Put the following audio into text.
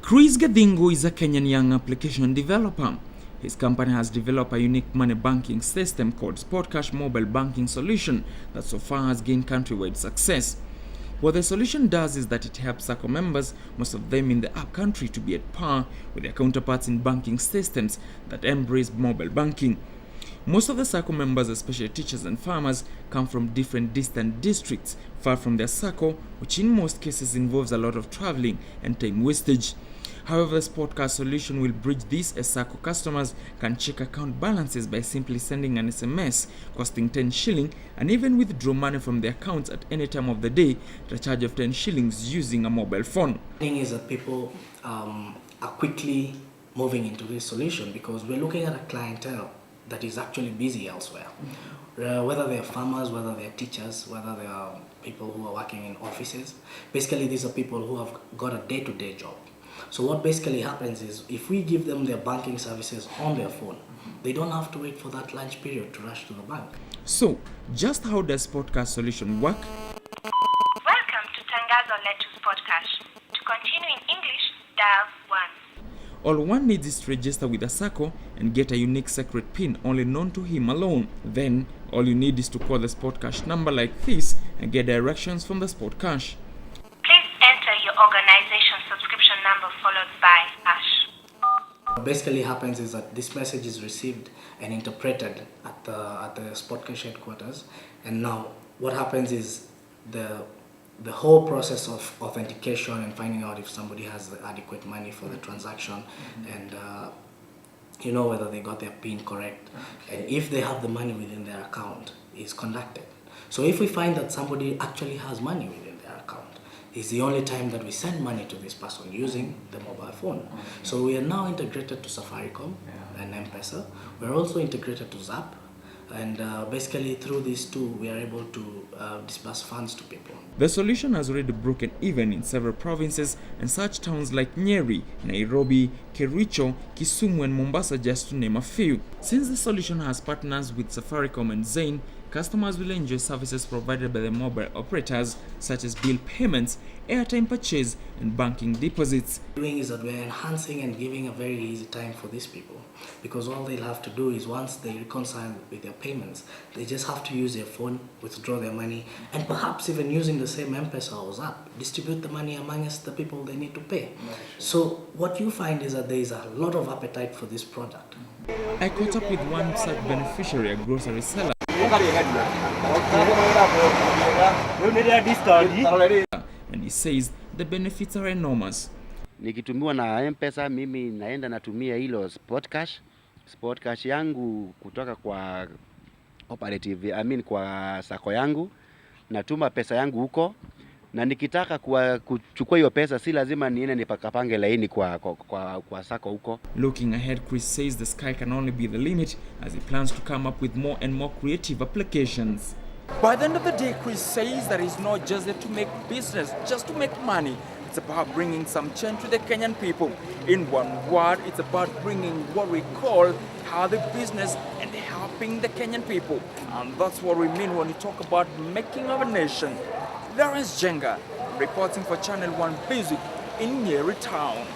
Chris Gadingo is a Kenyan young application developer. His company has developed a unique money banking system called Spotcash mobile banking solution that so far has gained countrywide success. What the solution does is that it helps SACCO members, most of them in the upcountry, to be at par with their counterparts in banking systems that embrace mobile banking. Most of the SACCO members, especially teachers and farmers, come from different distant districts far from their SACCO, which in most cases involves a lot of traveling and time wastage. However, the Spotcash solution will bridge this as SACCO customers can check account balances by simply sending an SMS costing 10 shilling and even withdraw money from their accounts at any time of the day at a charge of 10 shillings using a mobile phone. The thing is that people are quickly moving into this solution because we're looking at a clientele that is actually busy elsewhere. Whether they're farmers, whether they're teachers, whether they are people who are working in offices. Basically, these are people who have got a day-to-day job. So what basically happens is if we give them their banking services on their phone, they don't have to wait for that lunch period to rush to the bank. So, just how does Spotcash solution work? Welcome to Tangazoletu podcast. To continue in English, dial 1. All one needs is to register with a SACCO and get a unique secret PIN only known to him alone. Then, all you need is to call the Spotcash number like this and get directions from the Spotcash. Please enter your organization subscription number followed by hash. What basically happens is that this message is received and interpreted at the Spotcash headquarters, and now what happens is the whole process of authentication and finding out if somebody has the adequate money for the transaction and whether they got their PIN correct and if they have the money within their account is conducted. So if we find that somebody actually has money within their account, it's the only time that we send money to this person using the mobile phone. So we are now integrated to Safaricom and M-Pesa. We're also integrated to Zap. And basically through these two, we are able to disburse funds to people. The solution has already broken even in several provinces and such towns like Nyeri, Nairobi, Kericho, Kisumu and Mombasa, just to name a few. Since the solution has partners with Safaricom and Zain, customers will enjoy services provided by the mobile operators such as bill payments, airtime purchase and banking deposits. What we're doing is that we're enhancing and giving a very easy time for these people because all they'll have to do is once they reconcile with their payments, they just have to use their phone, withdraw their money and perhaps even using the same M-Pesa or Zap, distribute the money amongst the people they need to pay. So what you find is that there is a lot of appetite for this product. I caught up with one such beneficiary, a grocery seller. And he says the benefits are enormous. Nikitumiwa na M-Pesa mimi naenda natumia hilo Spotcash yangu kutoka kwa operative, kwa SACCO yangu, natuma pesa yangu huko na nikitaka kuchukua hiyo pesa si lazima niende nipakapange laini kwa SACCO huko. Looking ahead, Chris says the sky can only be the limit as he plans to come up with more and more creative applications. By the end of the day, Chris says that it's not just there to make business, just to make money. It's about bringing some change to the Kenyan people. In one word, it's about bringing what we call healthy business and helping the Kenyan people. And that's what we mean when we talk about making our nation. Lawrence Jenga, reporting for Channel 1 BizWeek in Nyeri Town.